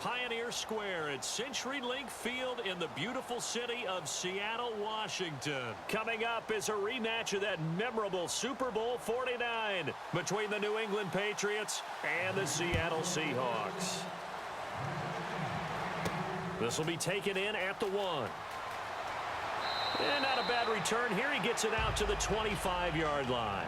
Pioneer Square at CenturyLink Field in the beautiful city of Seattle, Washington. Coming up is a rematch of that memorable Super Bowl 49 between the New England Patriots and the Seattle Seahawks. This will be taken in at the 1. And not a bad return here. He gets it out to the 25-yard line.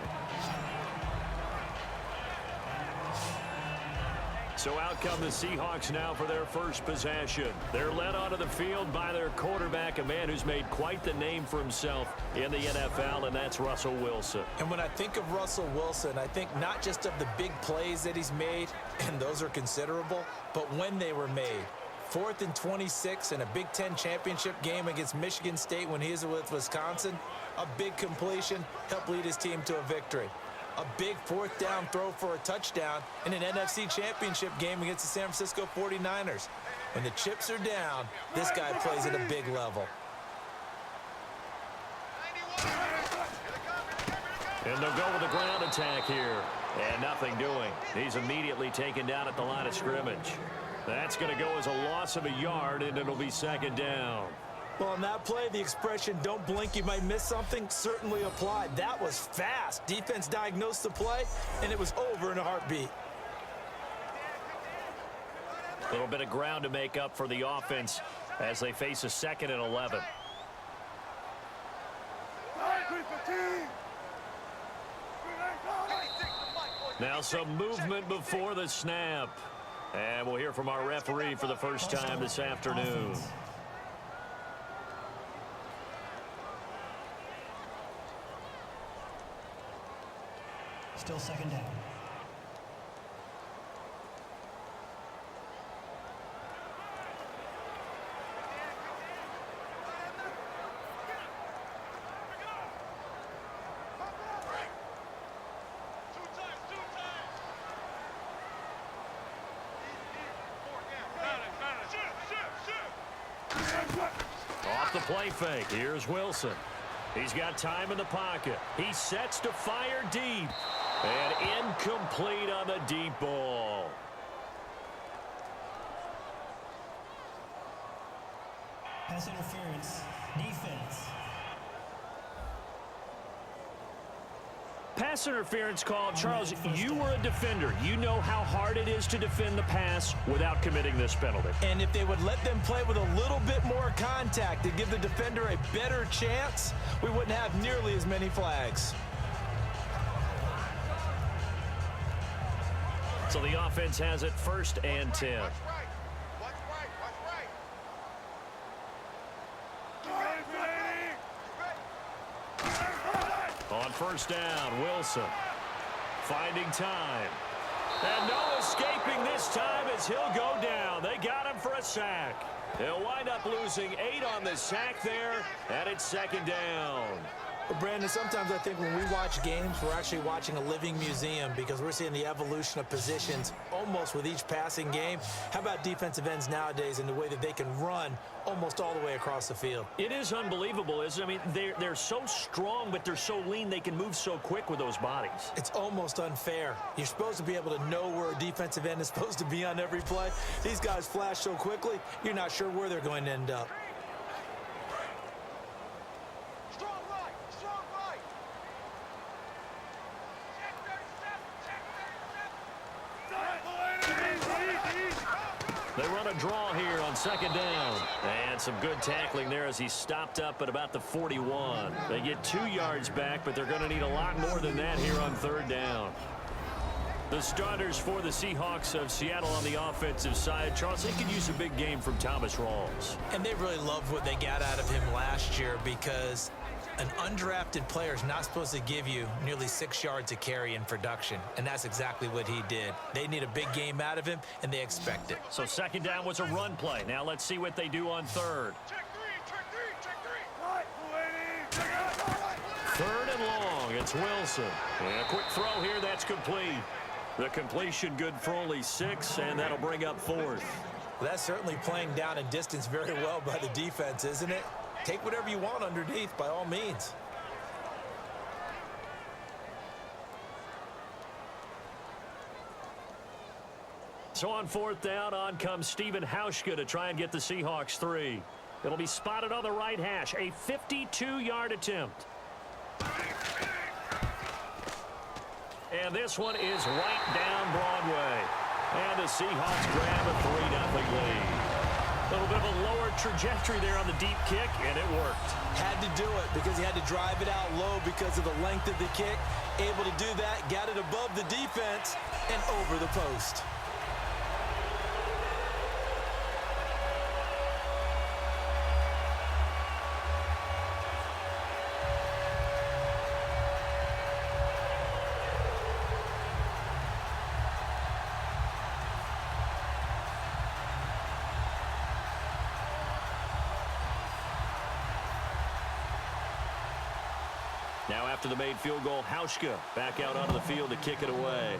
So out come the Seahawks now for their first possession. They're led onto the field by their quarterback, a man who's made quite the name for himself in the NFL, and that's Russell Wilson. And when I think of Russell Wilson, I think not just of the big plays that he's made, and those are considerable, but when they were made. 4th and 26 in a Big Ten championship game against Michigan State when he was with Wisconsin. A big completion helped lead his team to a victory. A big 4th down throw for a touchdown in an NFC championship game against the San Francisco 49ers. When the chips are down, this guy plays at a big level. And they'll go with a ground attack here. And nothing doing. He's immediately taken down at the line of scrimmage. That's going to go as a loss of a yard, and it'll be 2nd down. Well, on that play, the expression, don't blink, you might miss something, certainly applied. That was fast. Defense diagnosed the play, and it was over in a heartbeat. A little bit of ground to make up for the offense as they face a 2nd and 11. Now some movement before the snap. And we'll hear from our referee for the first time this afternoon. Still 2nd down. Off the play fake. Here's Wilson. He's got time in the pocket. He sets to fire deep. And incomplete on the deep ball. Pass interference. Defense. Pass interference call. Charles, you were a defender. You know how hard it is to defend the pass without committing this penalty. And if they would let them play with a little bit more contact to give the defender a better chance, we wouldn't have nearly as many flags. So the offense has it 1st and 10. On 1st down, Wilson finding time. And no escaping this time as he'll go down. They got him for a sack. He'll wind up losing 8 on the sack there, and it's 2nd down. But Brandon, sometimes I think when we watch games, we're actually watching a living museum because we're seeing the evolution of positions almost with each passing game. How about defensive ends nowadays and the way that they can run almost all the way across the field? It is unbelievable, isn't it? I mean, they're so strong, but they're so lean. They can move so quick with those bodies. It's almost unfair. You're supposed to be able to know where a defensive end is supposed to be on every play. These guys flash so quickly, you're not sure where they're going to end up. They run a draw here on 2nd down. And some good tackling there as he stopped up at about the 41. They get 2 yards back, but they're going to need a lot more than that here on 3rd down. The starters for the Seahawks of Seattle on the offensive side. Charles, they could use a big game from Thomas Rawls. And they really loved what they got out of him last year because an undrafted player is not supposed to give you nearly 6 yards a carry in production, and that's exactly what he did. They need a big game out of him, and they expect it. So 2nd down was a run play. Now let's see what they do on 3rd. 3rd and long. It's Wilson. And a quick throw here. That's complete. The completion good for only 6, and that'll bring up 4th. Well, that's certainly playing down and distance very well by the defense, isn't it? Take whatever you want underneath, by all means. So on fourth down, on comes Stephen Hauschka to try and get the Seahawks 3. It'll be spotted on the right hash, a 52-yard attempt. And this one is right down Broadway. And the Seahawks grab a 3-0 lead. A little bit of a lower trajectory there on the deep kick, and it worked. Had to do it because he had to drive it out low because of the length of the kick. Able to do that, got it above the defense and over the post. Now after the made field goal, Hauschka back out onto the field to kick it away.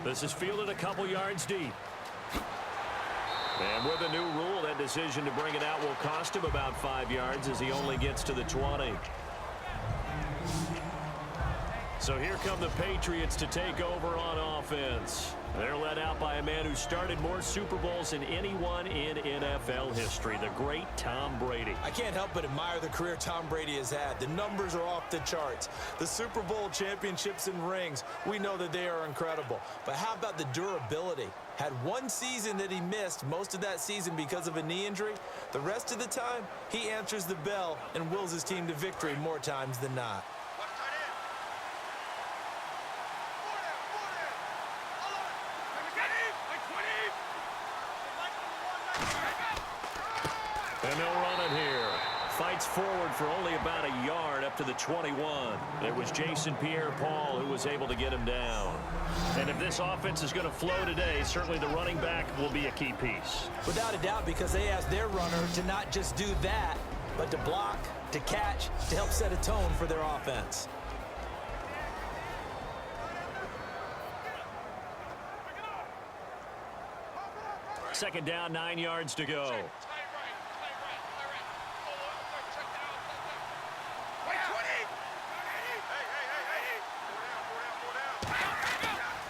This is fielded a couple yards deep. And with a new rule, that decision to bring it out will cost him about 5 yards as he only gets to the 20. So here come the Patriots to take over on offense. They're led out by a man who started more Super Bowls than anyone in NFL history, the great Tom Brady. I can't help but admire the career Tom Brady has had. The numbers are off the charts. The Super Bowl championships and rings, we know that they are incredible. But how about the durability? Had one season that he missed, most of that season because of a knee injury. The rest of the time, he answers the bell and wills his team to victory more times than not. And they'll run it here. Fights forward for only about a yard up to the 21. It was Jason Pierre-Paul who was able to get him down. And if this offense is going to flow today, certainly the running back will be a key piece. Without a doubt, because they asked their runner to not just do that, but to block, to catch, to help set a tone for their offense. Second down, 9 yards to go.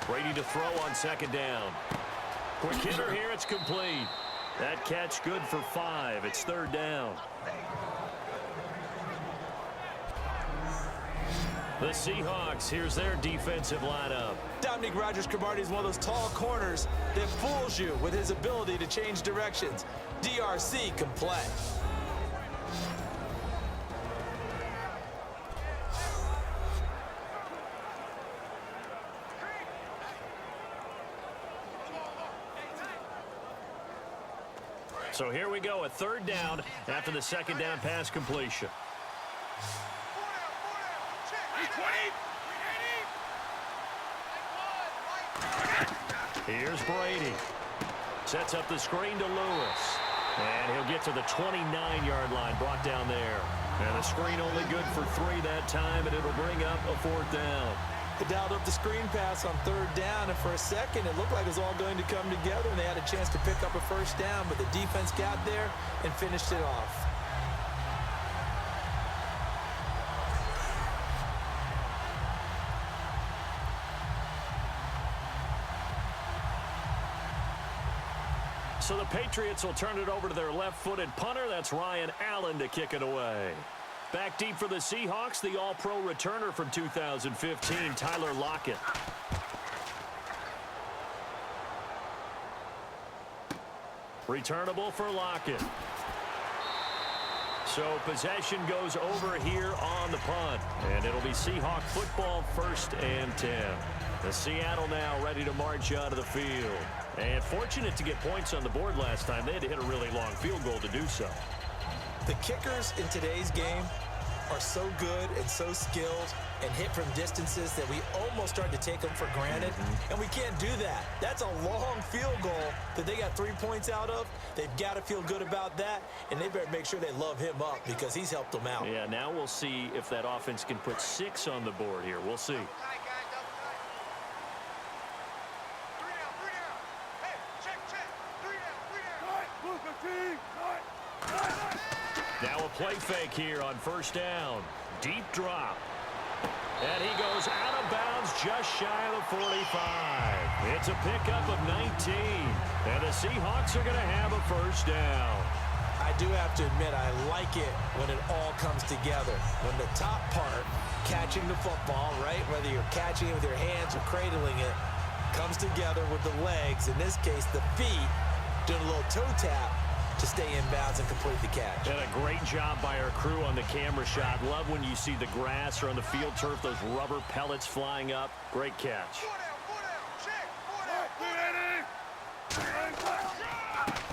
Brady to throw on second down. Quick hitter here, it's complete. That catch good for 5. It's third down. The Seahawks, here's their defensive lineup. Dominique Rodgers-Cromartie is one of those tall corners that fools you with his ability to change directions. DRC can play. So here we go, a third down after the second down pass completion. Here's Brady. Sets up the screen to Lewis. And he'll get to the 29-yard line, brought down there. And the screen only good for 3 that time, and it'll bring up a fourth down. They dialed up the screen pass on third down, and for a second it looked like it was all going to come together, and they had a chance to pick up a first down, but the defense got there and finished it off. So the Patriots will turn it over to their left-footed punter. That's Ryan Allen to kick it away. Back deep for the Seahawks, the all-pro returner from 2015, Tyler Lockett. Returnable for Lockett. So possession goes over here on the punt. And it'll be Seahawk football, 1st and 10. The Seattle now ready to march out of the field. And fortunate to get points on the board last time. They had to hit a really long field goal to do so. The kickers in today's game are so good and so skilled and hit from distances that we almost start to take them for granted. And we can't do that. That's a long field goal that they got 3 points out of. They've got to feel good about that, and they better make sure they love him up because he's helped them out. Yeah, now we'll see if that offense can put 6 on the board here. We'll see. Now a play fake here on first down. Deep drop. And he goes out of bounds just shy of the 45. It's a pickup of 19. And the Seahawks are going to have a first down. I do have to admit, I like it when it all comes together. When the top part, catching the football, right, whether you're catching it with your hands or cradling it, comes together with the legs, in this case the feet, doing a little toe tap to stay in bounds and complete the catch. And a great job by our crew on the camera shot. Love when you see the grass or on the field turf, those rubber pellets flying up. Great catch.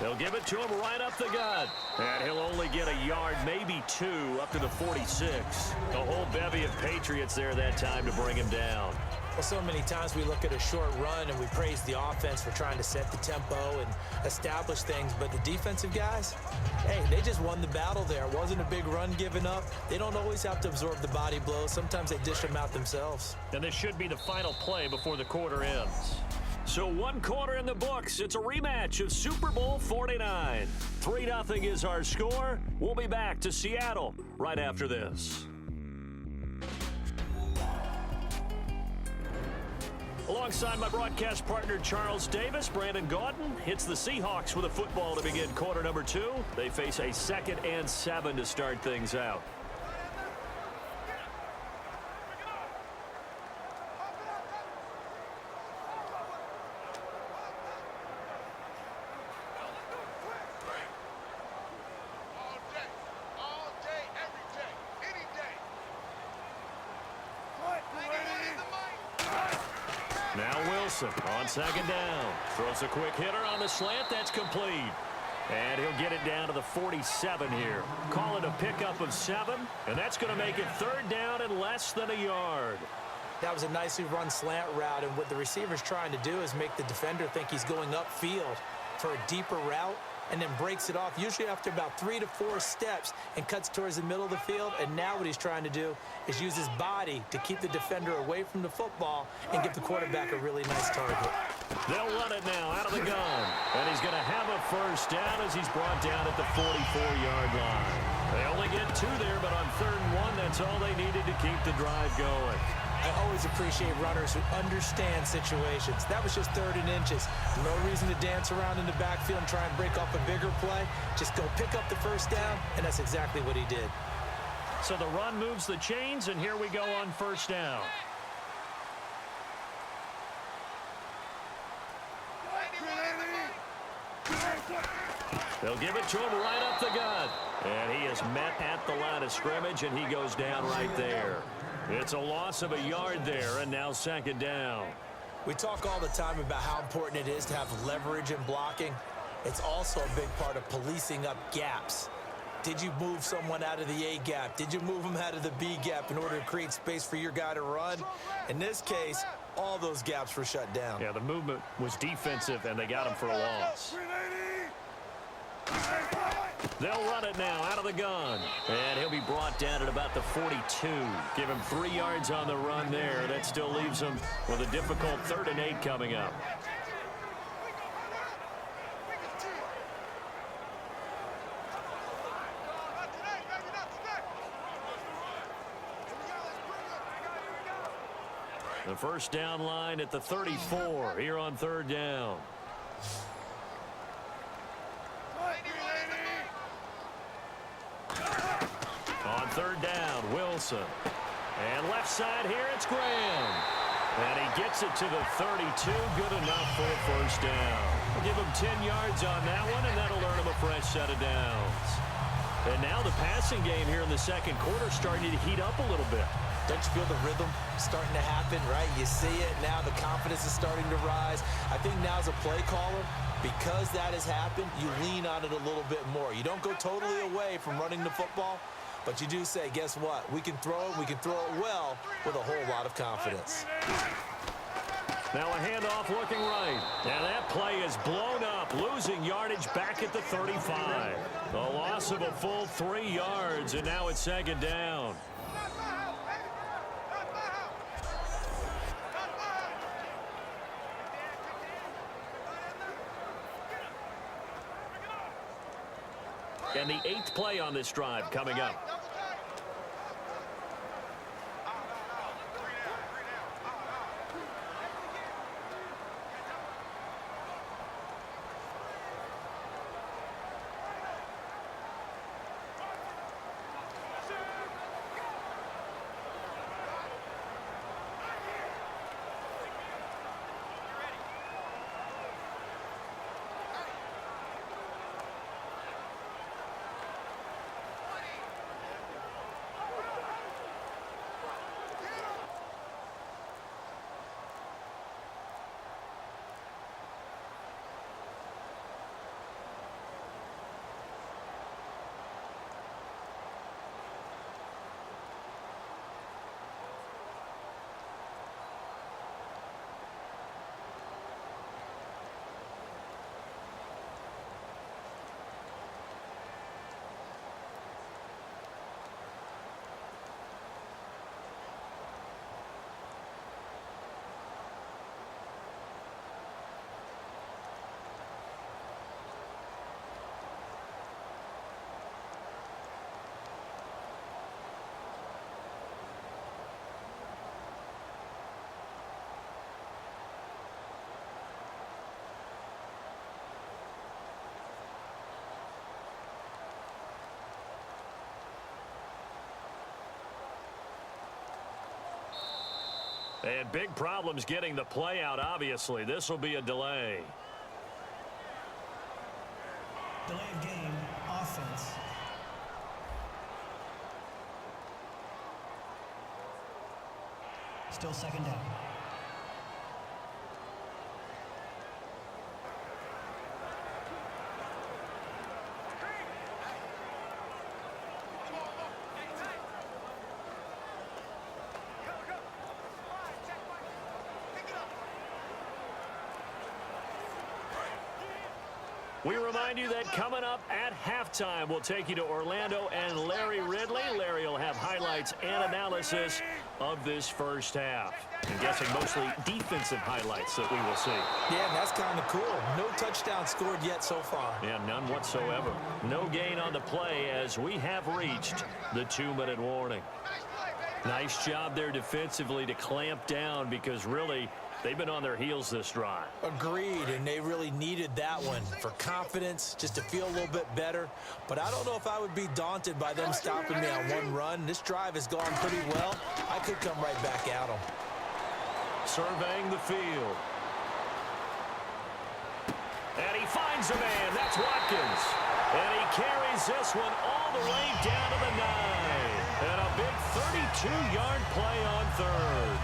They'll give it to him right up the gut. And he'll only get a yard, maybe two, up to the 46. A whole bevy of Patriots there that time to bring him down. Well, so many times we look at a short run and we praise the offense for trying to set the tempo and establish things. But the defensive guys, hey, they just won the battle there. It wasn't a big run given up. They don't always have to absorb the body blows. Sometimes they dish them out themselves. And this should be the final play before the quarter ends. So 1 quarter in the books. It's a rematch of Super Bowl 49. 3-0 is our score. We'll be back to Seattle right after this. Alongside my broadcast partner Charles Davis, Brandon Gaudin hits the Seahawks with a football to begin quarter number 2. They face a 2nd and 7 to start things out. Now Wilson on 2nd down. Throws a quick hitter on the slant. That's complete. And he'll get it down to the 47 here. Call it a pickup of 7. And that's going to make it 3rd down and less than a yard. That was a nicely run slant route. And what the receiver's trying to do is make the defender think he's going upfield for a deeper route, and then breaks it off, usually after about 3 to 4 steps, and cuts towards the middle of the field. And now what he's trying to do is use his body to keep the defender away from the football and give the quarterback a really nice target. They'll run it now out of the gun. And he's going to have a first down as he's brought down at the 44-yard line. They only get 2 there, but on 3rd and 1, that's all they needed to keep the drive going. I always appreciate runners who understand situations. That was just 3rd and inches. No reason to dance around in the backfield and try and break off a bigger play. Just go pick up the first down, and that's exactly what he did. So the run moves the chains, and here we go on 1st down. They'll give it to him right up the gut. And he is met at the line of scrimmage, and he goes down right there. It's a loss of a yard there, and now 2nd down. We talk all the time about how important it is to have leverage in blocking. It's also a big part of policing up gaps. Did you move someone out of the A gap? Did you move them out of the B gap in order to create space for your guy to run? In this case, all those gaps were shut down. Yeah, the movement was defensive, and they got him for a loss. They'll run it now out of the gun. And he'll be brought down at about the 42. Give him 3 yards on the run there. That still leaves him with a difficult 3rd and 8 coming up. The first down line at the 34 here on 3rd down. On 3rd down, Wilson. And left side here, it's Graham. And he gets it to the 32. Good enough for a first down. We'll give him 10 yards on that one, and that'll earn him a fresh set of downs. And now the passing game here in the 2nd quarter starting to heat up a little bit. Don't you feel the rhythm starting to happen, right? You see it now. The confidence is starting to rise. I think now as a play caller, because that has happened, you lean on it a little bit more. You don't go totally away from running the football, but you do say, guess what? We can throw it. We can throw it well with a whole lot of confidence. Now a handoff looking right. And that play is blown up, losing yardage back at the 35. A loss of a full 3 yards, and now it's 2nd down. And the 8th play on this drive coming up. And big problems getting the play out, obviously. This will be a delay. Delay of game, offense. Still second down. We remind you that coming up at halftime, we'll take you to Orlando and Larry Ridley. Larry will have highlights and analysis of this first half. I'm guessing mostly defensive highlights that we will see. Yeah, and that's kind of cool. No touchdown scored yet so far. Yeah, none whatsoever. No gain on the play as we have reached the 2-minute warning. Nice job there defensively to clamp down because really they've been on their heels this drive. Agreed, and they really needed that one for confidence, just to feel a little bit better. But I don't know if I would be daunted by them stopping me on one run. This drive has gone pretty well. I could come right back at them. Surveying the field. And he finds a man. That's Watkins. And he carries this one all the way down to the 9. And a big 32-yard play on third.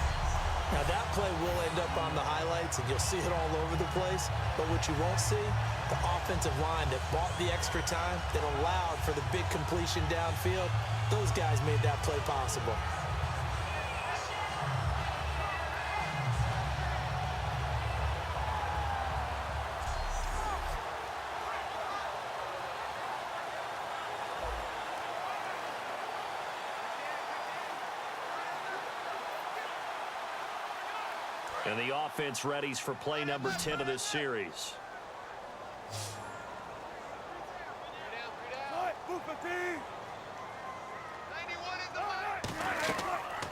Now that play will end up on the highlights, and you'll see it all over the place. But what you won't see, the offensive line that bought the extra time, that allowed for the big completion downfield, those guys made that play possible. And the offense readies for play number 10 of this series.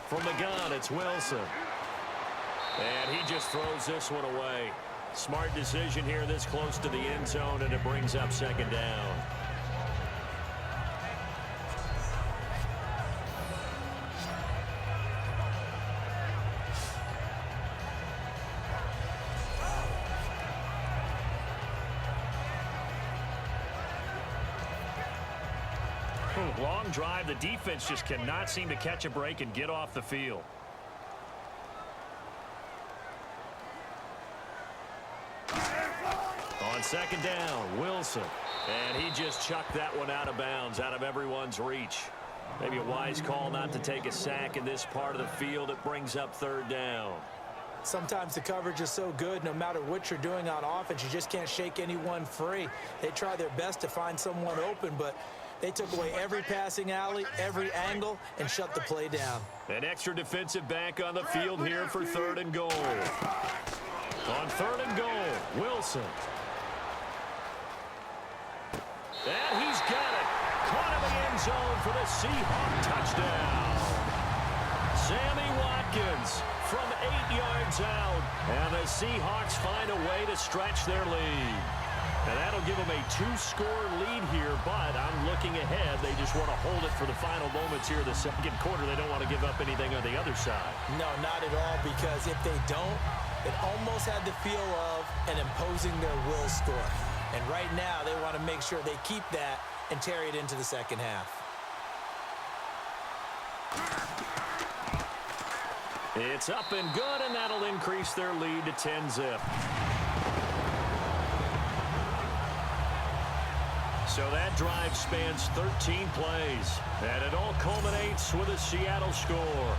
From the gun, it's Wilson. And he just throws this one away. Smart decision here this close to the end zone, and it brings up second down. Long drive. The defense just cannot seem to catch a break and get off the field. On second down, Wilson. And he just chucked that one out of bounds, out of everyone's reach. Maybe a wise call not to take a sack in this part of the field. It brings up third down. Sometimes the coverage is so good, no matter what you're doing on offense, you just can't shake anyone free. They try their best to find someone open, but they took away every passing alley, every angle, and shut the play down. An extra defensive back on the field here for third and goal. On third and goal, Wilson. And he's got it. Caught in the end zone for the Seahawk touchdown. Sammy Watkins from 8 yards out. And the Seahawks find a way to stretch their lead. And that'll give them a 2-score lead here, but I'm looking ahead. They just want to hold it for the final moments here in the second quarter. They don't want to give up anything on the other side. No, not at all, because if they don't, it almost had the feel of an imposing their will score. And right now, they want to make sure they keep that and carry it into the second half. It's up and good, and that'll increase their lead to 10-zip. So that drive spans 13 plays, and it all culminates with a Seattle score.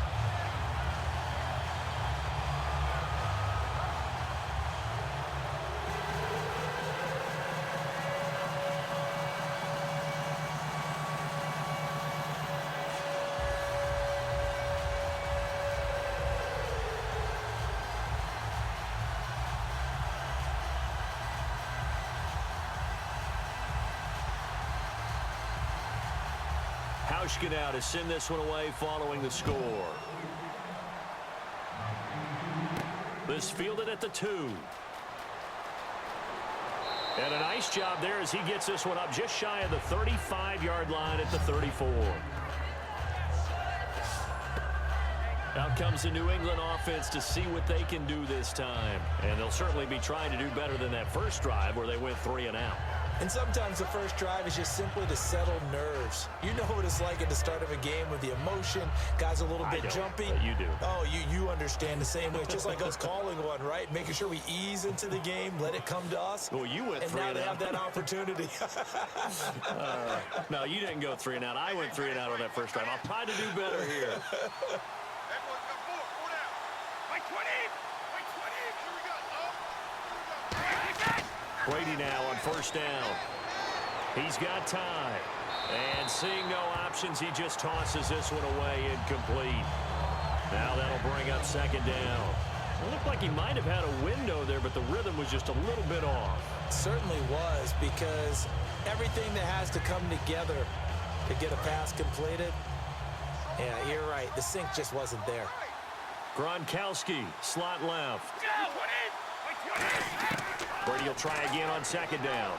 Now to send this one away following the score. This fielded at the 2. And a nice job there as he gets this one up just shy of the 35-yard line at the 34. Out comes the New England offense to see what they can do this time. And they'll certainly be trying to do better than that first drive where they went 3 and out. And sometimes the first drive is just simply to settle nerves. You know what it's like at the start of a game with the emotion. Guys a little bit jumpy. But you do. Oh, you understand the same way. It's just like us calling one, right? Making sure we ease into the game, let it come to us. Well, you went 3 and now and they out. have that opportunity. No, you didn't go 3 and out. I went 3 and out on that first drive. I'll try to do better here. Brady now on first down. He's got time. And seeing no options, he just tosses this one away incomplete. Now that'll bring up second down. It looked like he might have had a window there, but the rhythm was just a little bit off. It certainly was, because everything that has to come together to get a pass completed, yeah, you're right. The sync just wasn't there. Gronkowski, slot left. Brady will try again on second down.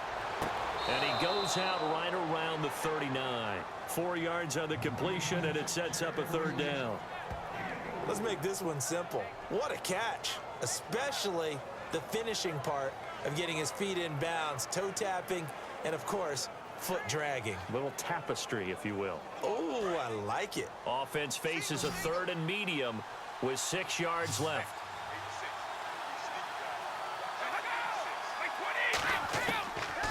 And he goes out right around the 39. 4 yards on the completion, and it sets up a third down. Let's make this one simple. What a catch, especially the finishing part of getting his feet in bounds, toe tapping, and, of course, foot dragging. Little tapestry, if you will. Oh, I like it. Offense faces a 3rd and medium with 6 yards left.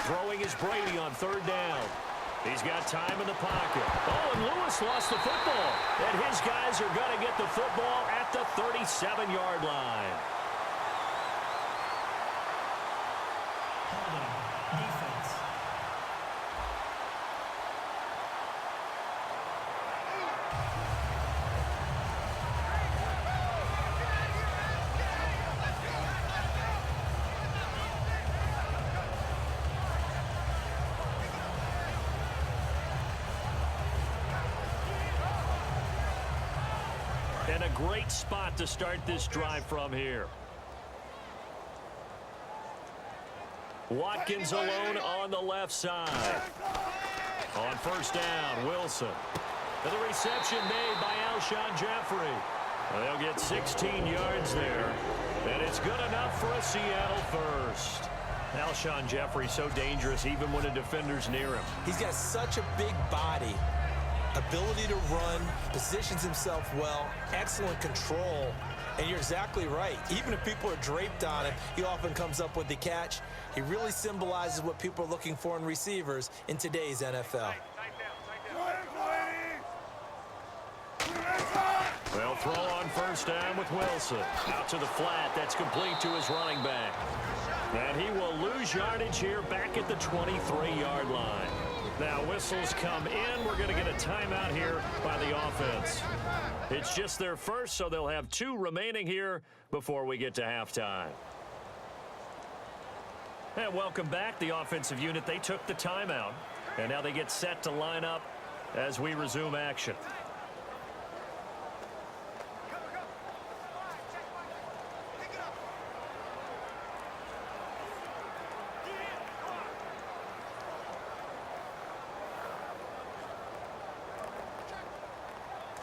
Throwing is Brady on third down. He's got time in the pocket. Oh, and Lewis lost the football. And his guys are going to get the football at the 37-yard line. Holding. Defense. And a great spot to start this drive from here. Watkins alone on the left side. On first down, Wilson. And the reception made by Alshon Jeffrey. They'll get 16 yards there. And it's good enough for a Seattle first. Alshon Jeffrey so dangerous even when a defender's near him. He's got such a big body. Ability to run, positions himself well, excellent control, and you're exactly right. Even if people are draped on him, he often comes up with the catch. He really symbolizes what people are looking for in receivers in today's NFL. They'll throw on first down with Wilson. Out to the flat, that's complete to his running back. And he will lose yardage here back at the 23-yard line. Now whistles come in. We're going to get a timeout here by the offense. It's just their first, so they'll have 2 remaining here before we get to halftime. And welcome back. The offensive unit, they took the timeout. And now they get set to line up as we resume action.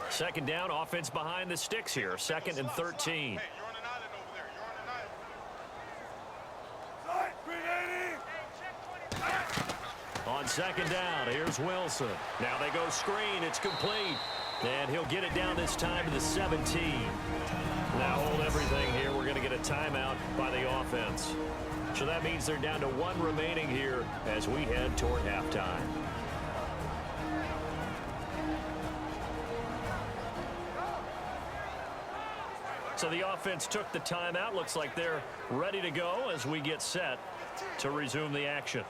Second down, offense behind the sticks here. 2nd and 13. On second down, here's Wilson. Now they go screen. It's complete. And he'll get it down this time to the 17. Now hold everything here. We're going to get a timeout by the offense. So that means they're down to 1 remaining here as we head toward halftime. So the offense took the timeout. Looks like they're ready to go as we get set to resume the action.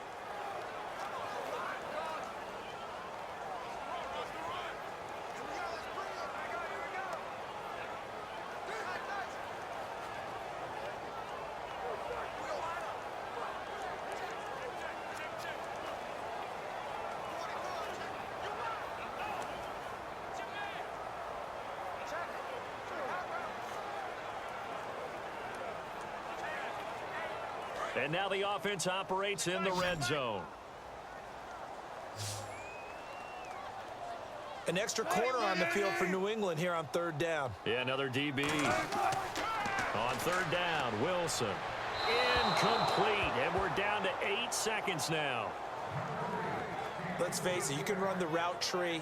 And now the offense operates in the red zone. An extra corner on the field for New England here on third down. Yeah, another DB. On third down, Wilson. Incomplete, and we're down to 8 seconds now. Let's face it, you can run the route tree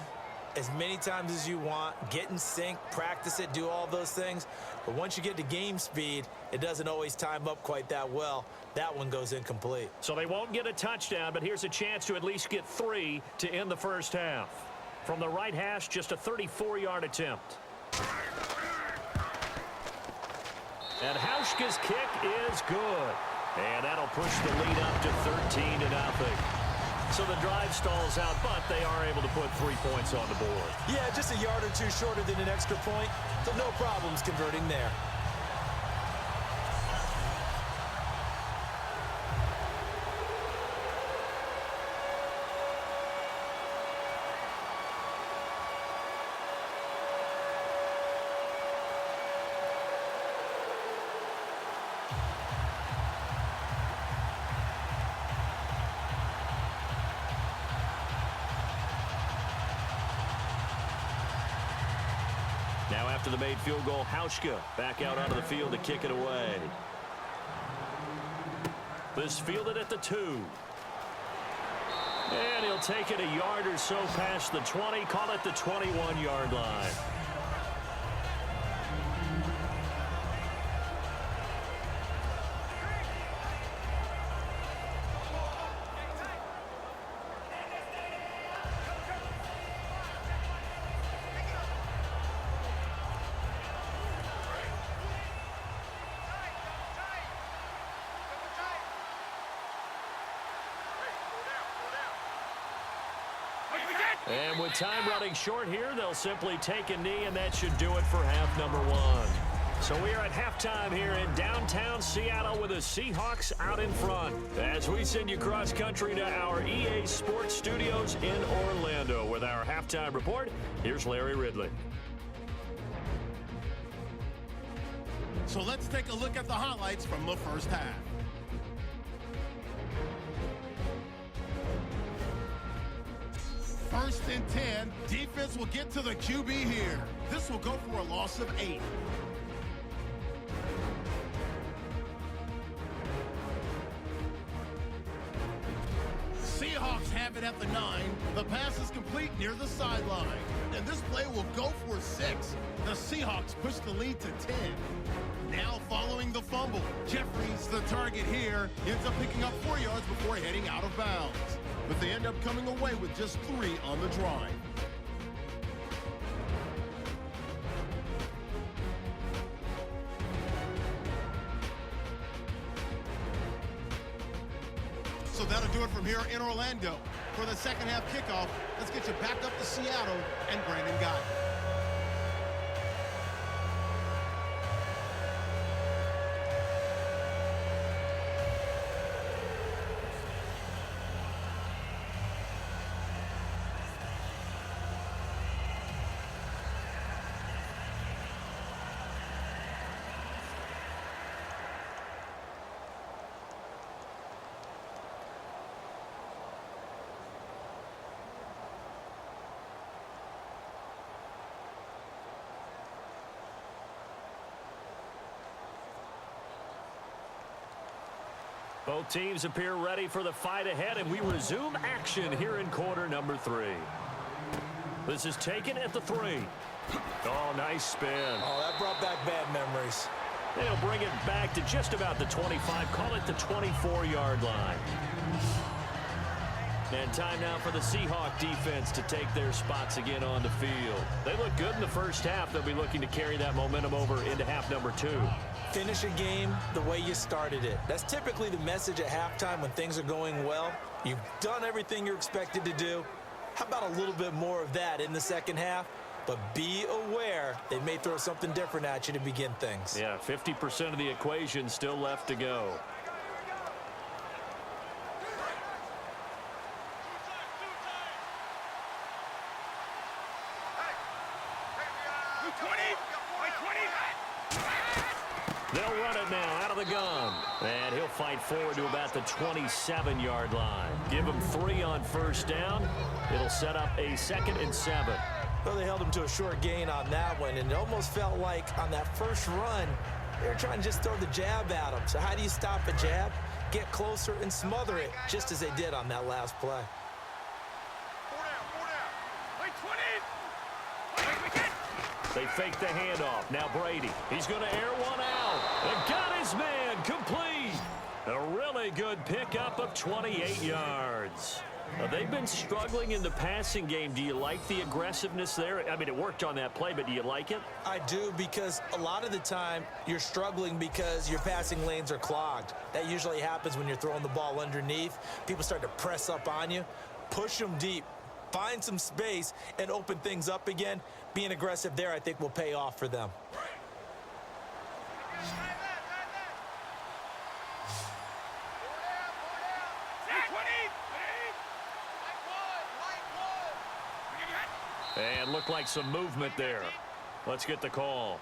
as many times as you want, get in sync, practice it, do all those things. But once you get to game speed, it doesn't always time up quite that well. That one goes incomplete. So they won't get a touchdown, but here's a chance to at least get 3 to end the first half. From the right hash, just a 34-yard attempt. And Hauschka's kick is good. And that'll push the lead up to 13-0. So the drive stalls out, but they are able to put 3 points on the board. Yeah, just a yard or two shorter than an extra point, so no problems converting there. Now after the made field goal, Hauschka back out onto the field to kick it away. This fielded at the 2. And he'll take it a yard or so past the 20, call it the 21-yard line. And with time running short here, they'll simply take a knee, and that should do it for half number 1. So we are at halftime here in downtown Seattle with the Seahawks out in front. As we send you cross-country to our EA Sports Studios in Orlando with our halftime report, here's Larry Ridley. So let's take a look at the highlights from the first half. First and 10, defense will get to the QB here. This will go for a loss of 8. Seahawks have it at the 9. The pass is complete near the sideline. And this play will go for 6. The Seahawks push the lead to 10. Now following the fumble, Jeffries, the target here, ends up picking up 4 yards before heading out of bounds. But they end up coming away with just 3 on the drive. So that'll do it from here in Orlando. For the second half kickoff, let's get you back up to Seattle and Brandon Guy. Both teams appear ready for the fight ahead, and we resume action here in quarter number 3. This is taken at the 3. Oh, nice spin. Oh, that brought back bad memories. They'll bring it back to just about the 25, call it the 24-yard line. And time now for the Seahawk defense to take their spots again on the field. They look good in the first half. They'll be looking to carry that momentum over into half number 2. Finish a game the way you started it. That's typically the message at halftime when things are going well. You've done everything you're expected to do. How about a little bit more of that in the second half? But be aware they may throw something different at you to begin things. Yeah, 50% of the equation still left to go. They'll run it now out of the gun. And he'll fight forward to about the 27-yard line. Give him 3 on first down. It'll set up a 2nd and 7. Well, they held him to a short gain on that one, and it almost felt like on that first run, they were trying to just throw the jab at him. So how do you stop a jab? Get closer and smother it, just as they did on that last play. They fake the handoff. Now Brady. He's going to air one out. And got his man complete. A really good pickup of 28 yards. They've been struggling in the passing game. Do you like the aggressiveness there? I mean, it worked on that play, but do you like it? I do, because a lot of the time you're struggling because your passing lanes are clogged. That usually happens when you're throwing the ball underneath. People start to press up on you. Push them deep. Find some space and open things up again. Being aggressive there, I think, will pay off for them. And looked like some movement there. Let's get the call.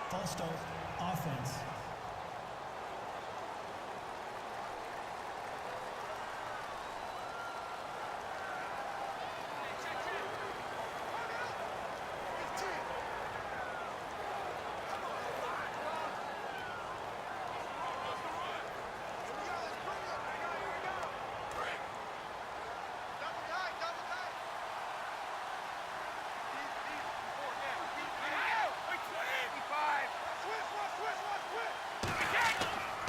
False start, offense.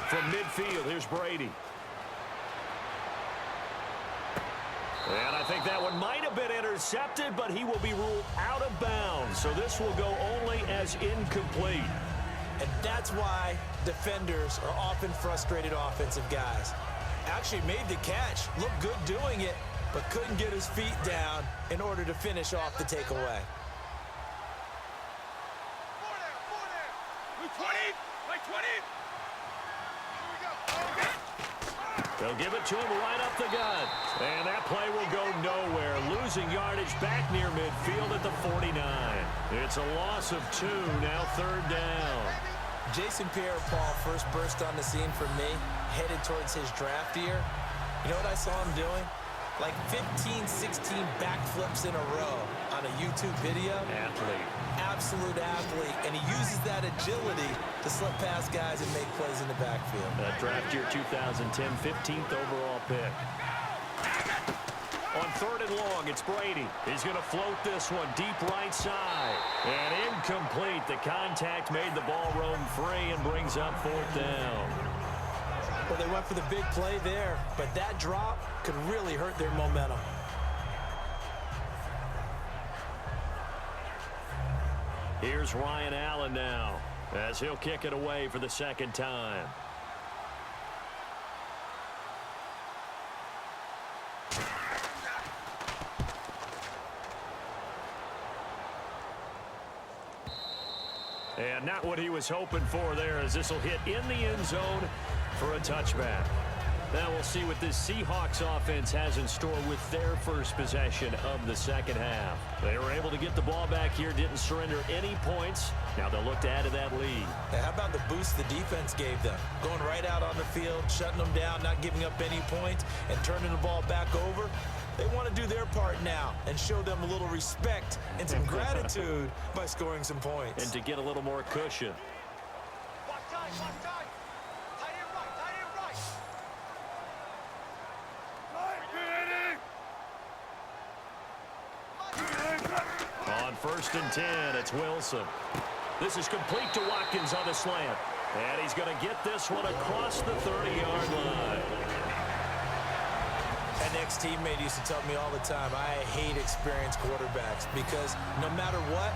From midfield, here's Brady. And I think that one might have been intercepted, but he will be ruled out of bounds. So this will go only as incomplete. And that's why defenders are often frustrated offensive guys. Actually made the catch, looked good doing it, but couldn't get his feet down in order to finish off the takeaway. They'll give it to him right up the gut. And that play will go nowhere. Losing yardage back near midfield at the 49. It's a loss of 2, now third down. Jason Pierre-Paul first burst on the scene for me, headed towards his draft year. You know what I saw him doing? Like 15, 16 backflips in a row on a YouTube video. Athlete. Absolute athlete, and he uses that agility to slip past guys and make plays in the backfield. Draft year 2010, 15th overall pick. On third and long, it's Brady. He's going to float this one deep right side. And incomplete. The contact made the ball roam free and brings up fourth down. Well, they went for the big play there, but that drop could really hurt their momentum. Here's Ryan Allen now, as he'll kick it away for the second time. And not what he was hoping for there, as this will hit in the end zone for a touchback. Now we'll see what this Seahawks offense has in store with their first possession of the second half. They were able to get the ball back here, didn't surrender any points. Now they'll look to add to that lead. How about the boost the defense gave them? Going right out on the field, shutting them down, not giving up any points, and turning the ball back over. They want to do their part now and show them a little respect and some gratitude by scoring some points. And to get a little more cushion. On first and 10, it's Wilson. This is complete to Watkins on the slant. And he's going to get this one across the 30-yard line. An ex-teammate used to tell me all the time, I hate experienced quarterbacks because no matter what,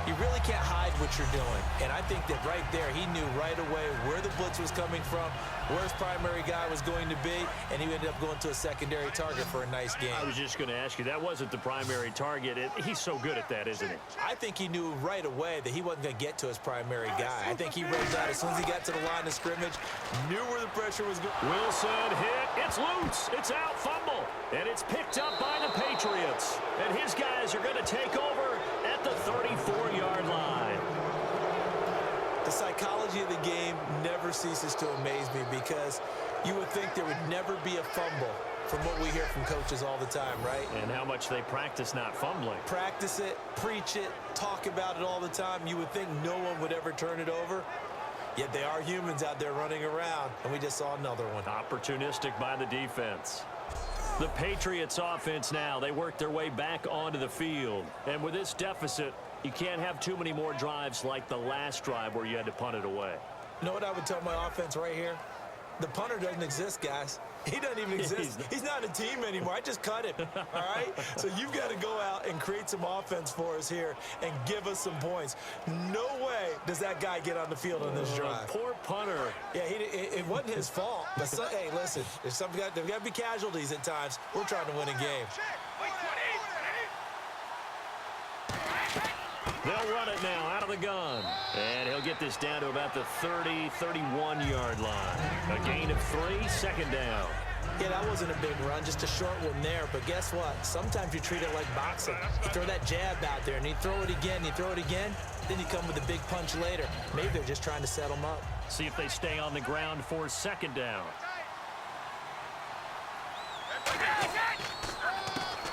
you really can't hide what you're doing. And I think that right there, he knew right away where the blitz was coming from, where his primary guy was going to be, and he ended up going to a secondary target for a nice game. I was just going to ask you, that wasn't the primary target. He's so good at that, isn't he? I think he knew right away that he wasn't going to get to his primary guy. I think he read that as soon as he got to the line of scrimmage, knew where the pressure was going. Wilson hit. It's loose. It's out. Fumble. And it's picked up by the Patriots. And his guys are going to take over at the 34-yard line. The psychology of the game never ceases to amaze me because you would think there would never be a fumble from what we hear from coaches all the time, right? And how much they practice not fumbling. Practice it, preach it, talk about it all the time. You would think no one would ever turn it over. Yet they are humans out there running around, and we just saw another one. Opportunistic by the defense. The Patriots offense now, they work their way back onto the field. And with this deficit, you can't have too many more drives like the last drive where you had to punt it away. You know what I would tell my offense right here? The punter doesn't exist, guys. He doesn't even exist. He's not a team anymore. I just cut him, all right? So you've got to go out and create some offense for us here and give us some points. No way does that guy get on the field on this drive. Poor punter. Yeah, it wasn't his fault. But, hey, listen, there's got to be casualties at times. We're trying to win a game. They'll run it now out of the gun. And he'll get this down to about the 30, 31-yard line. A gain of 3, second down. Yeah, that wasn't a big run, just a short one there. But guess what? Sometimes you treat it like boxing. You throw that jab out there, and you throw it again, then you come with a big punch later. Maybe they're just trying to set them up. See if they stay on the ground for second down.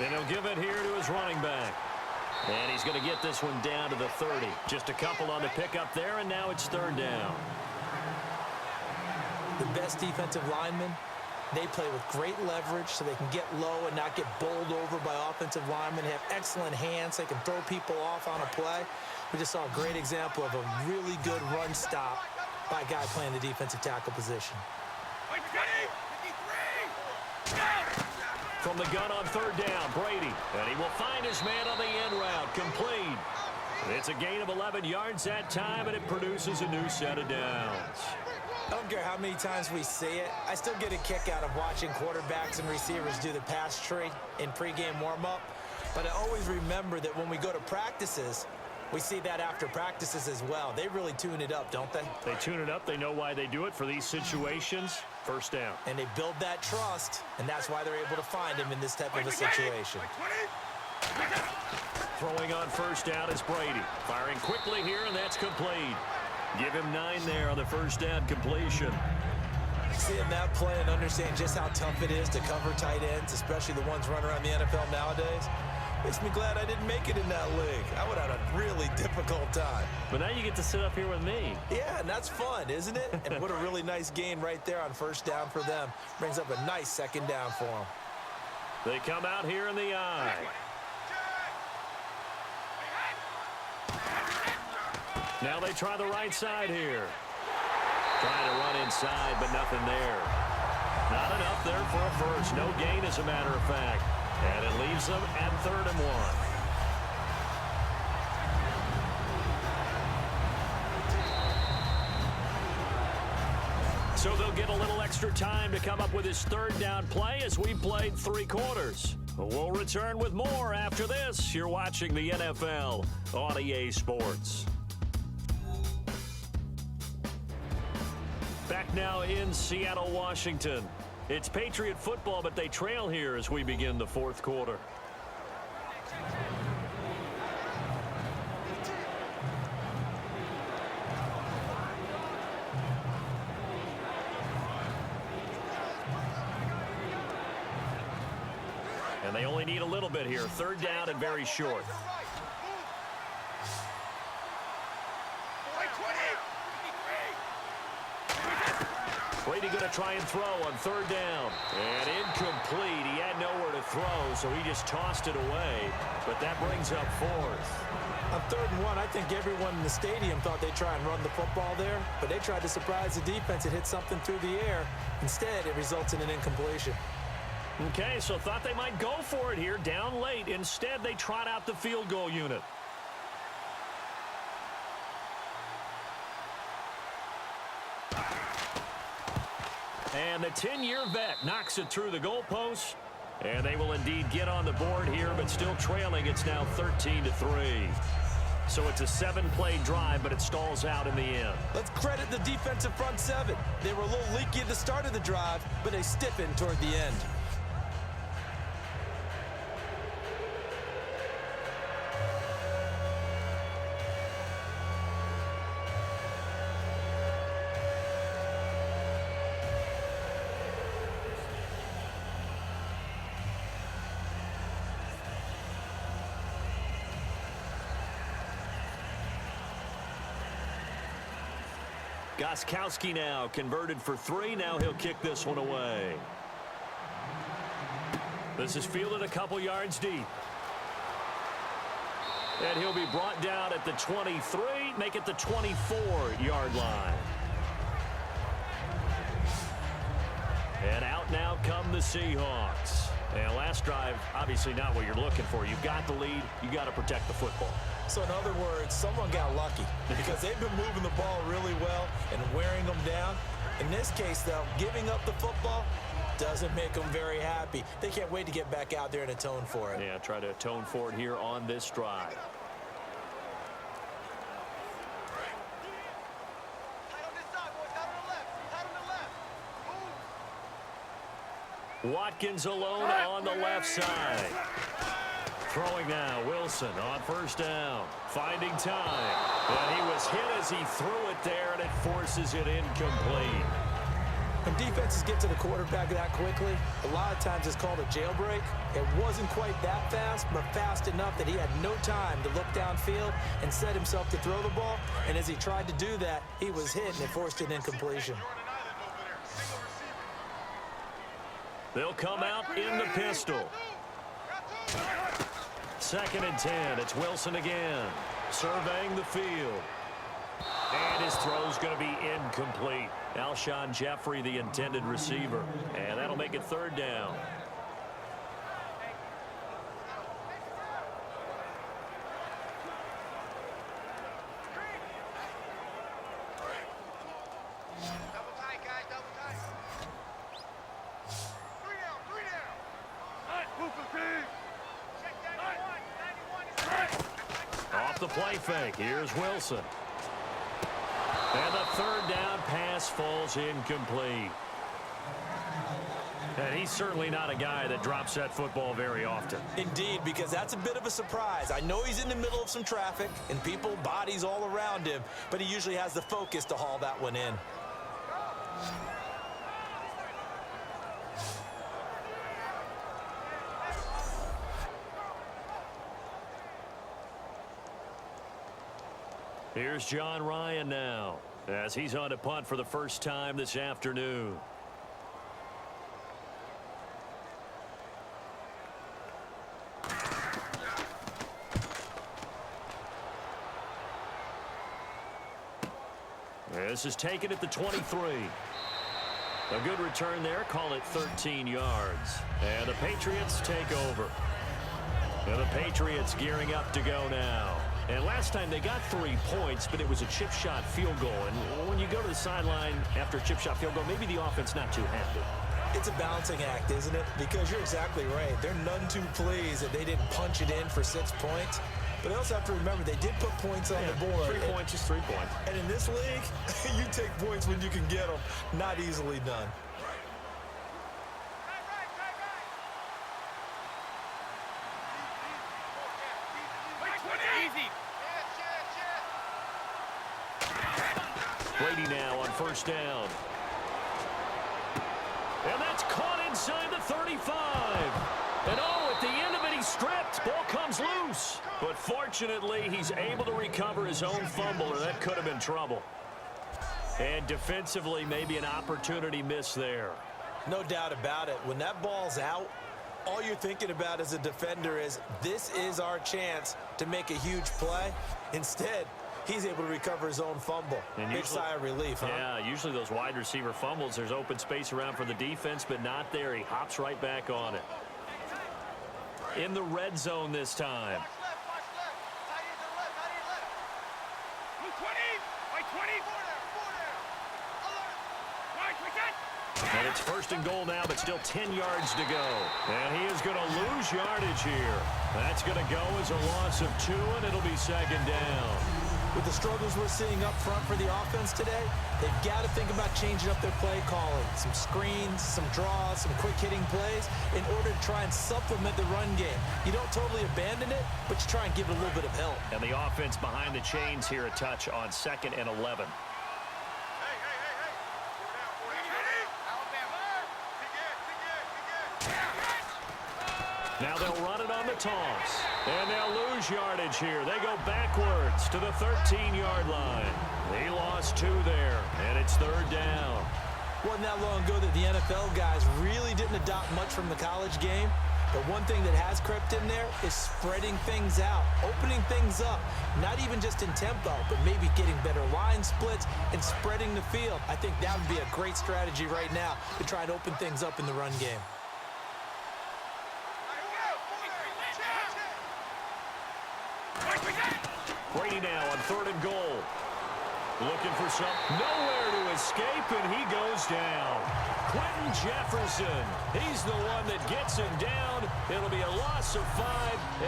And he'll give it here to his running back. And he's going to get this one down to the 30. Just a couple on the pickup there, and now it's third down. The best defensive linemen, they play with great leverage so they can get low and not get bowled over by offensive linemen. They have excellent hands. They can throw people off on a play. We just saw a great example of a really good run stop by a guy playing the defensive tackle position. From the gun on third down, Brady. And he will find his man on the end route. Complete. It's a gain of 11 yards that time, and it produces a new set of downs. I don't care how many times we see it. I still get a kick out of watching quarterbacks and receivers do the pass tree in pregame warm-up. But I always remember that when we go to practices, we see that after practices as well. They really tune it up, don't they? They tune it up. They know why they do it for these situations. First down. And they build that trust, and that's why they're able to find him in this type of a situation. Throwing on first down is Brady. Firing quickly here, and that's complete. Give him 9 there on the first down completion. Seeing that play and understanding just how tough it is to cover tight ends, especially the ones running around the NFL nowadays, makes me glad I didn't make it in that league. I would have had a really difficult time. But now you get to sit up here with me. Yeah, and that's fun, isn't it? And what a really nice gain right there on first down for them. Brings up a nice second down for them. They come out here in the eye. Now they try the right side here. Trying to run inside, but nothing there. Not enough there for a first. No gain, as a matter of fact. And it leaves them at 3rd and 1. So they'll get a little extra time to come up with his third down play as we played 3 quarters. We'll return with more after this. You're watching the NFL on EA Sports. Back now in Seattle, Washington. It's Patriot football, but they trail here as we begin the 4th quarter. And they only need a little bit here. 3rd down and very short. Brady going to try and throw on 3rd down. And incomplete. He had nowhere to throw, so he just tossed it away. But that brings up 4th. On 3rd and 1, I think everyone in the stadium thought they'd try and run the football there, but they tried to surprise the defense and hit something through the air. Instead, it results in an incompletion. Okay, so thought they might go for it here, down late. Instead, they trot out the field goal unit. And the 10-year vet knocks it through the goalpost. And they will indeed get on the board here, but still trailing. It's now 13-3. So it's a 7-play drive, but it stalls out in the end. Let's credit the defensive front 7. They were a little leaky at the start of the drive, but they stiffened toward the end. Gostkowski now converted for 3. Now he'll kick this one away. This is fielded a couple yards deep. And he'll be brought down at the 23, make it the 24-yard line. And out now come the Seahawks. And last drive, obviously not what you're looking for. You've got the lead. You got to protect the football. So in other words, someone got lucky because they've been moving the ball really well and wearing them down. In this case, though, giving up the football doesn't make them very happy. They can't wait to get back out there and atone for it. Yeah, try to atone for it here on this drive. Watkins alone on the left side. Throwing now, Wilson on first down. Finding time. And he was hit as he threw it there, and it forces it incomplete. When defenses get to the quarterback that quickly, a lot of times it's called a jailbreak. It wasn't quite that fast, but fast enough that he had no time to look downfield and set himself to throw the ball. And as he tried to do that, he was hit, and it forced an incompletion. They'll come out in the pistol. 2nd and 10. It's Wilson again. Surveying the field. And his throw's going to be incomplete. Alshon Jeffrey, the intended receiver. And that'll make it 3rd down. Off the play fake. Here's Wilson. And the 3rd down pass falls incomplete. And he's certainly not a guy that drops that football very often. Indeed, because that's a bit of a surprise. I know he's in the middle of some traffic and people, bodies all around him, but he usually has the focus to haul that one in. Here's John Ryan now, as he's on to punt for the first time this afternoon. This is taken at the 23. A good return there, call it 13 yards. And the Patriots take over. And the Patriots gearing up to go now. And last time they got 3 points, but it was a chip shot field goal. And when you go to the sideline after a chip shot field goal, maybe the offense not too happy. It's a balancing act, isn't it? Because you're exactly right. They're none too pleased that they didn't punch it in for 6 points. But they also have to remember they did put points on the board. 3 points is 3 points. And in this league, you take points when you can get them. Not easily done. Brady now on first down. And that's caught inside the 35. And oh, at the end of it, he's stripped. Ball comes loose. But fortunately, he's able to recover his own fumble, or that could have been trouble. And defensively, maybe an opportunity miss there. No doubt about it. When that ball's out, all you're thinking about as a defender is, this is our chance to make a huge play. Instead, he's able to recover his own fumble. And big sigh of relief, huh? Yeah, usually those wide receiver fumbles, there's open space around for the defense, but not there. He hops right back on it. In the red zone this time. And it's 1st and goal now, but still 10 yards to go. And he is going to lose yardage here. That's going to go as a loss of 2, and it'll be 2nd down. With the struggles we're seeing up front for the offense today, they've got to think about changing up their play calling. Some screens, some draws, some quick-hitting plays in order to try and supplement the run game. You don't totally abandon it, but you try and give it a little bit of help. And the offense behind the chains here a touch on 2nd and 11. Now they'll run it on the toss. And they'll lose yardage here. They go backwards to the 13-yard line. He lost 2 there, and it's 3rd down. Wasn't that long ago that the NFL guys really didn't adopt much from the college game. But one thing that has crept in there is spreading things out, opening things up, not even just in tempo, but maybe getting better line splits and spreading the field. I think that would be a great strategy right now to try to open things up in the run game. Brady now on 3rd and goal. Looking for some. Nowhere to escape, and he goes down. Quentin Jefferson. He's the one that gets him down. It'll be a loss of 5,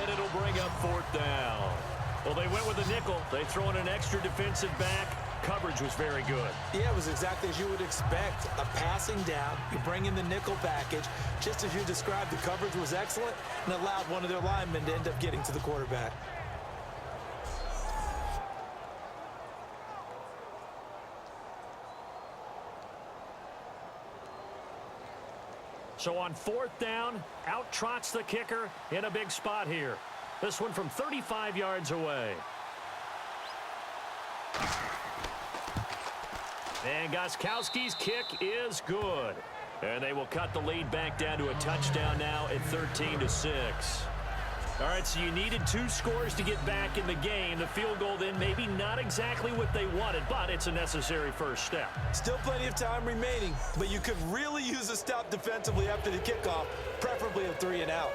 and it'll bring up 4th down. Well, they went with a nickel. They throw in an extra defensive back. Coverage was very good. Yeah, it was exactly as you would expect. A passing down. You bring in the nickel package. Just as you described, the coverage was excellent and allowed one of their linemen to end up getting to the quarterback. So on 4th down, out trots the kicker in a big spot here. This one from 35 yards away. And Gostkowski's kick is good. And they will cut the lead back down to a touchdown now at 13-6. All right, so you needed 2 scores to get back in the game. The field goal then maybe not exactly what they wanted, but it's a necessary first step. Still plenty of time remaining, but you could really use a stop defensively after the kickoff, preferably a 3 and out.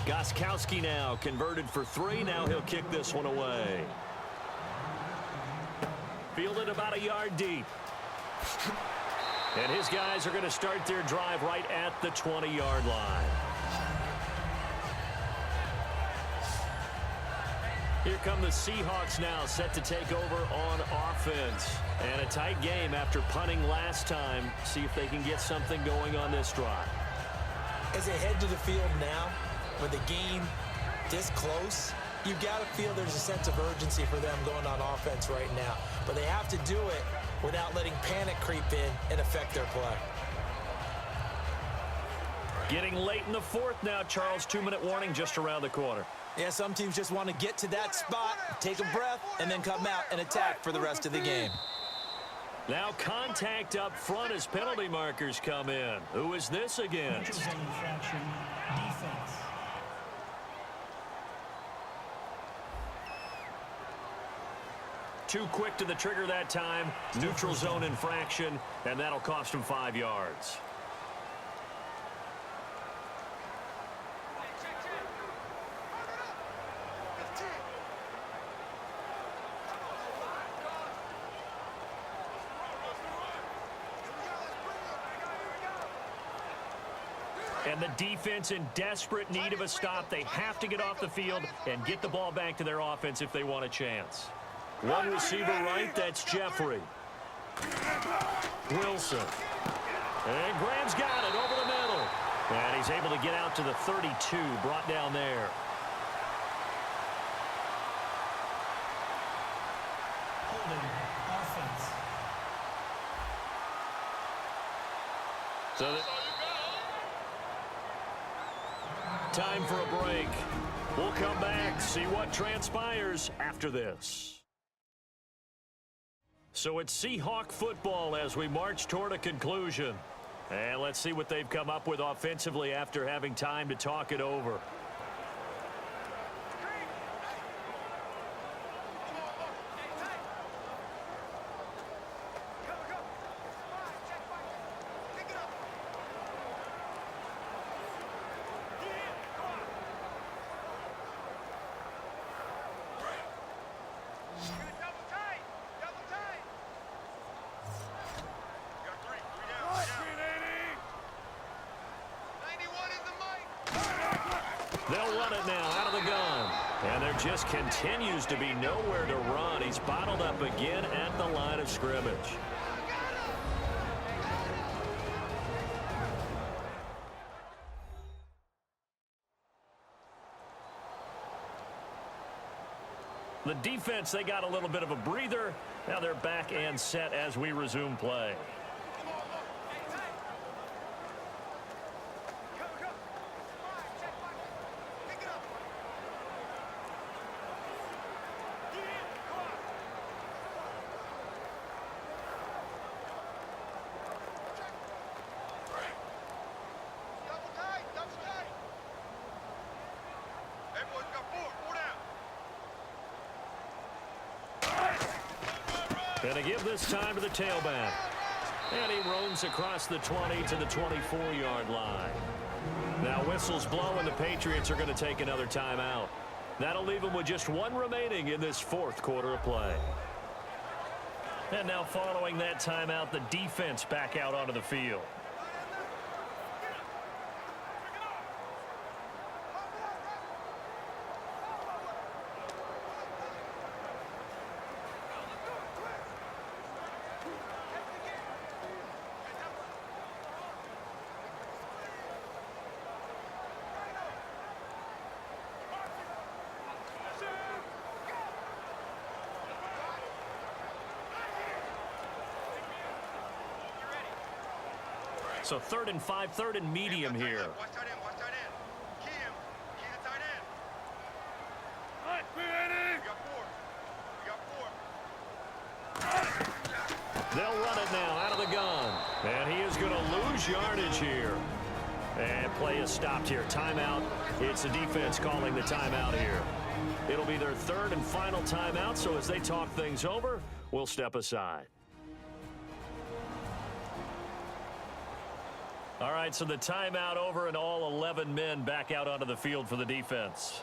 Gostkowski now converted for 3. Now he'll kick this one away. Fielded about a yard deep. And his guys are going to start their drive right at the 20-yard line. Here come the Seahawks now, set to take over on offense. And a tight game after punting last time. See if they can get something going on this drive. As they head to the field now, with the game this close, you've got to feel there's a sense of urgency for them going on offense right now. But they have to do it without letting panic creep in and affect their play. Getting late in the 4th now, Charles. 2-minute warning just around the corner. Yeah, some teams just want to get to that spot, take a breath, and then come out and attack for the rest of the game. Now contact up front as penalty markers come in. Who is this against? Infraction, defense. Too quick to the trigger that time. Neutral zone infraction, and that'll cost him 5 yards. And the defense in desperate need of a stop. They have to get off the field and get the ball back to their offense if they want a chance. One receiver right, that's Jeffrey. Wilson. And Graham's got it over the middle. And he's able to get out to the 32, brought down there. Holding offense. So time for a break. We'll come back, see what transpires after this. So it's Seahawk football as we march toward a conclusion. And let's see what they've come up with offensively after having time to talk it over. They'll run it now out of the gun. And there just continues to be nowhere to run. He's bottled up again at the line of scrimmage. The defense, they got a little bit of a breather. Now they're back and set as we resume play. Going to give this time to the tailback. And he roams across the 20 to the 24-yard line. Now whistles blow, and the Patriots are going to take another timeout. That'll leave them with just one remaining in this fourth quarter of play. And now following that timeout, the defense back out onto the field. So 3rd and 5, 3rd and medium here. Watch tight end, watch tight end. Key him. Key the tight end. We got 4. They'll run it now out of the gun. And he is going to lose yardage here. And play is stopped here. Timeout. It's the defense calling the timeout here. It'll be their 3rd and final timeout, so as they talk things over, we'll step aside. All right, so the timeout over and all 11 men back out onto the field for the defense.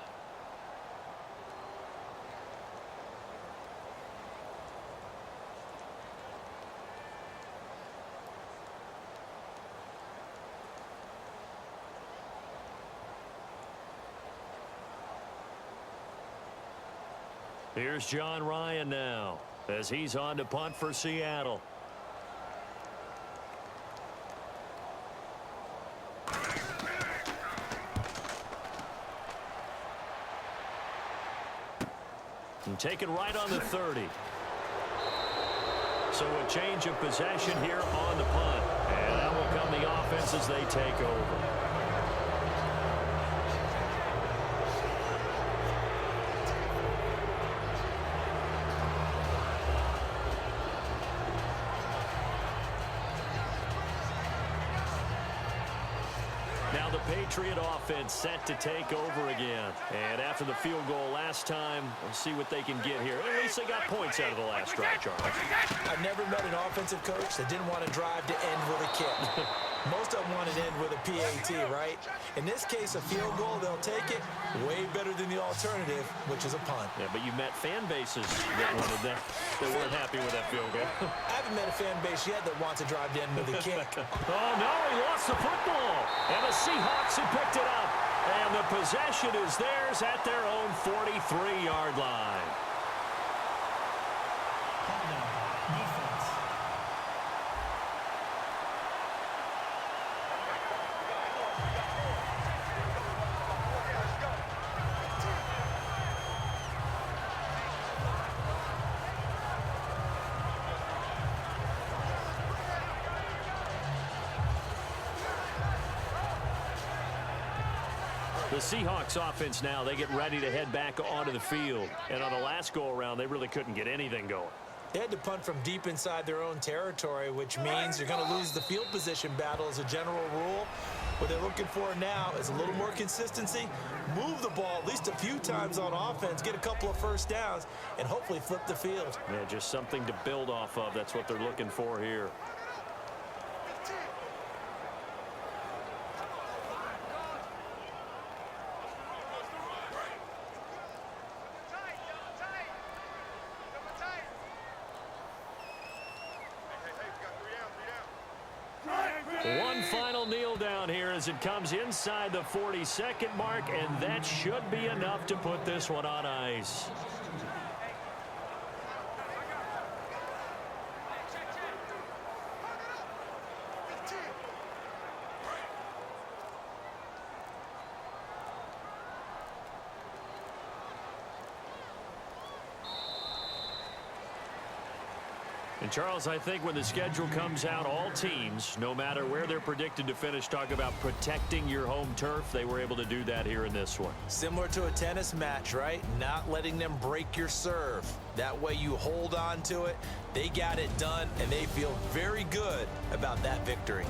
Here's John Ryan now as he's on to punt for Seattle. And taken right on the 30. So a change of possession here on the punt. And that will come the offense as they take over. Now the Patriot offense set to take over again. And after the field goal last time, we'll see what they can get here. At least they got points out of the last drive, Charles. I've never met an offensive coach that didn't want to drive to end with a kick. Most of them want to end with a PAT, right? In this case, a field goal, they'll take it. Way better than the alternative, which is a punt. Yeah, but you met fan bases that wanted that. They weren't happy with that field goal. I haven't met a fan base yet that wants to drive to end with a kick. Oh, no, he lost the football. And the Seahawks have picked it up. And the possession is theirs at their own 43-yard line. Defense. The Seahawks offense now, they get ready to head back onto the field. And on the last go-around, they really couldn't get anything going. They had to punt from deep inside their own territory, which means you're going to lose the field position battle as a general rule. What they're looking for now is a little more consistency, move the ball at least a few times on offense, get a couple of first downs, and hopefully flip the field. Yeah, just something to build off of. That's what they're looking for here. One final kneel down here as it comes inside the 42nd mark, and that should be enough to put this one on ice. And, Charles, I think when the schedule comes out, all teams, no matter where they're predicted to finish, talk about protecting your home turf. They were able to do that here in this one. Similar to a tennis match, right? Not letting them break your serve. That way you hold on to it. They got it done, and they feel very good about that victory.